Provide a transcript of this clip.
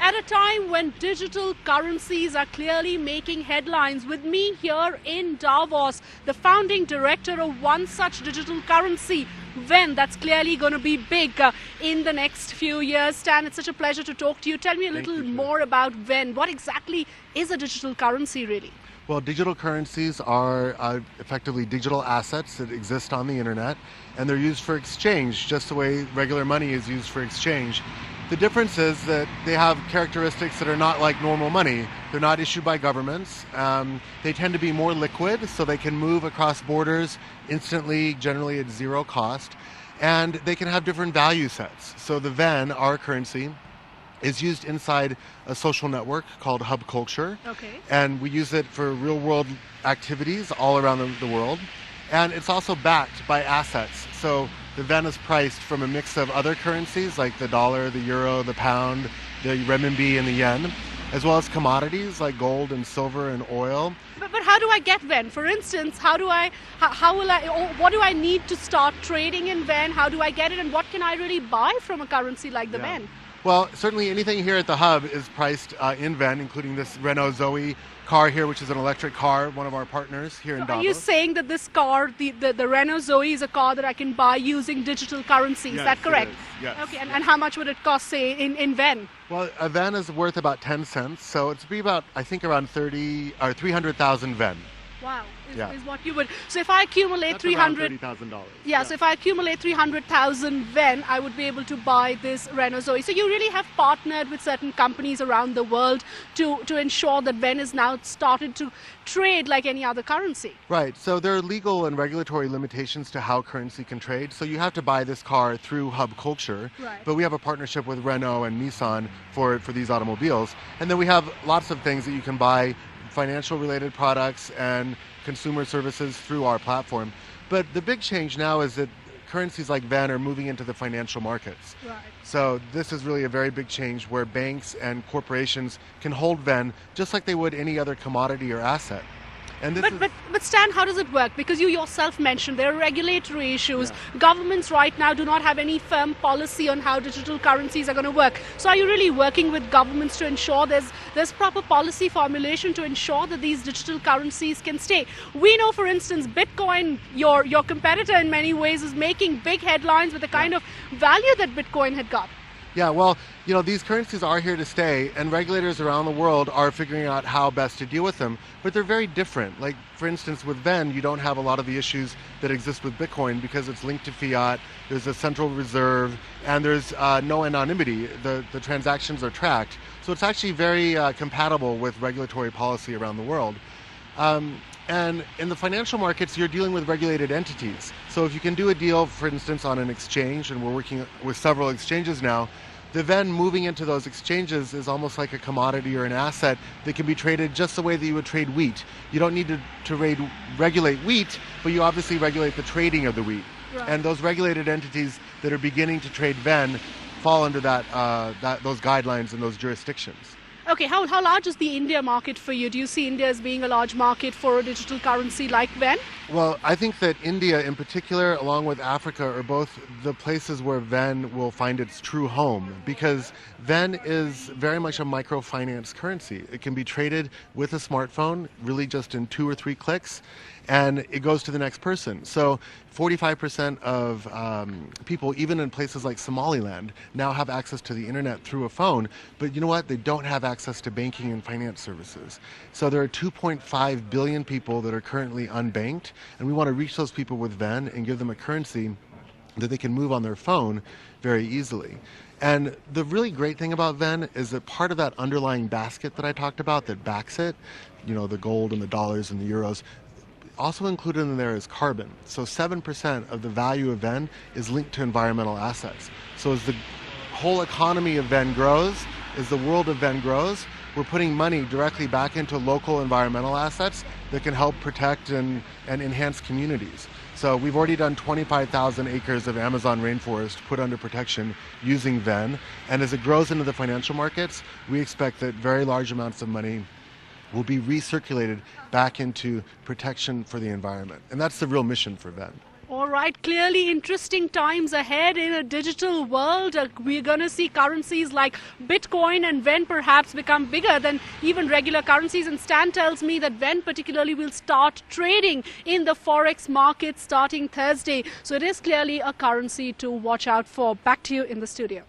at a time when digital currencies are clearly making headlines. With me here in Davos, the founding director of one such digital currency, VEN, that's clearly going to be big in the next few years. Stan, it's such a pleasure to talk to you. Tell me a little more about VEN. What exactly is a digital currency, really? Well, digital currencies are effectively digital assets that exist on the internet, and they're used for exchange, just the way regular money is used for exchange. The difference is that they have characteristics that are not like normal money. They're not issued by governments. They tend to be more liquid, so they can move across borders instantly, generally at zero cost, and they can have different value sets. So the VEN, our currency, is used inside a social network called Hub Culture. Okay. And we use it for real-world activities all around the world. And it's also backed by assets. So the VEN is priced from a mix of other currencies like the dollar, the euro, the pound, the renminbi, and the yen, as well as commodities like gold and silver and oil. But how do I get VEN? For instance, what do I need to start trading in VEN? How do I get it, and what can I really buy from a currency like the VEN? Well, certainly anything here at the Hub is priced in VEN, including this Renault Zoe car here, which is an electric car, one of our partners here in Davos. Are you saying that this car, the Renault Zoe, is a car that I can buy using digital currency? Yes, is that correct? It is. Yes. Okay, and how much would it cost, say, in VEN? Well, a VEN is worth about 10 cents, so it's be about, I think, around 300,000 VEN. Wow, is what you would. So if I accumulate $30,000. Yeah, so if I accumulate 300,000 VEN, I would be able to buy this Renault Zoe. So you really have partnered with certain companies around the world to ensure that VEN is now started to trade like any other currency. Right, so there are legal and regulatory limitations to how currency can trade. So you have to buy this car through Hub Culture, right. But we have a partnership with Renault and Nissan for these automobiles. And then we have lots of things that you can buy, financial related products and consumer services through our platform. But the big change now is that currencies like VEN are moving into the financial markets. Right. So this is really a very big change where banks and corporations can hold VEN just like they would any other commodity or asset. And but Stan, how does it work? Because you yourself mentioned there are regulatory issues. Yeah. Governments right now do not have any firm policy on how digital currencies are going to work. So are you really working with governments to ensure there's proper policy formulation to ensure that these digital currencies can stay? We know, for instance, Bitcoin, your competitor in many ways, is making big headlines with the kind of value that Bitcoin had got. Yeah, well, these currencies are here to stay, and regulators around the world are figuring out how best to deal with them, but they're very different. Like, for instance, with VEN, you don't have a lot of the issues that exist with Bitcoin because it's linked to fiat, there's a central reserve, and there's no anonymity. The transactions are tracked. So it's actually very compatible with regulatory policy around the world. And in the financial markets, you're dealing with regulated entities. So if you can do a deal, for instance, on an exchange, and we're working with several exchanges now, the VEN moving into those exchanges is almost like a commodity or an asset that can be traded just the way that you would trade wheat. You don't need to regulate wheat, but you obviously regulate the trading of the wheat. Right. And those regulated entities that are beginning to trade VEN fall under those guidelines and those jurisdictions. Okay, how large is the India market for you? Do you see India as being a large market for a digital currency like VEN? Well, I think that India in particular, along with Africa, are both the places where VEN will find its true home, because VEN is very much a microfinance currency. It can be traded with a smartphone, really just in 2 or 3 clicks, and it goes to the next person. So 45% of people, even in places like Somaliland, now have access to the internet through a phone, but you know what? They don't have access to banking and finance services. So there are 2.5 billion people that are currently unbanked, and we want to reach those people with VEN and give them a currency that they can move on their phone very easily. And the really great thing about VEN is that part of that underlying basket that I talked about that backs it, the gold and the dollars and the euros, also included in there is carbon. So 7% of the value of VEN is linked to environmental assets. So as the whole economy of VEN grows, as the world of VEN grows, we're putting money directly back into local environmental assets that can help protect and enhance communities. So we've already done 25,000 acres of Amazon rainforest put under protection using VEN. And as it grows into the financial markets, we expect that very large amounts of money will be recirculated back into protection for the environment. And that's the real mission for VEN. All right, clearly interesting times ahead in a digital world. We're going to see currencies like Bitcoin and Ven perhaps become bigger than even regular currencies. And Stan tells me that Ven particularly will start trading in the forex market starting Thursday. So it is clearly a currency to watch out for. Back to you in the studio.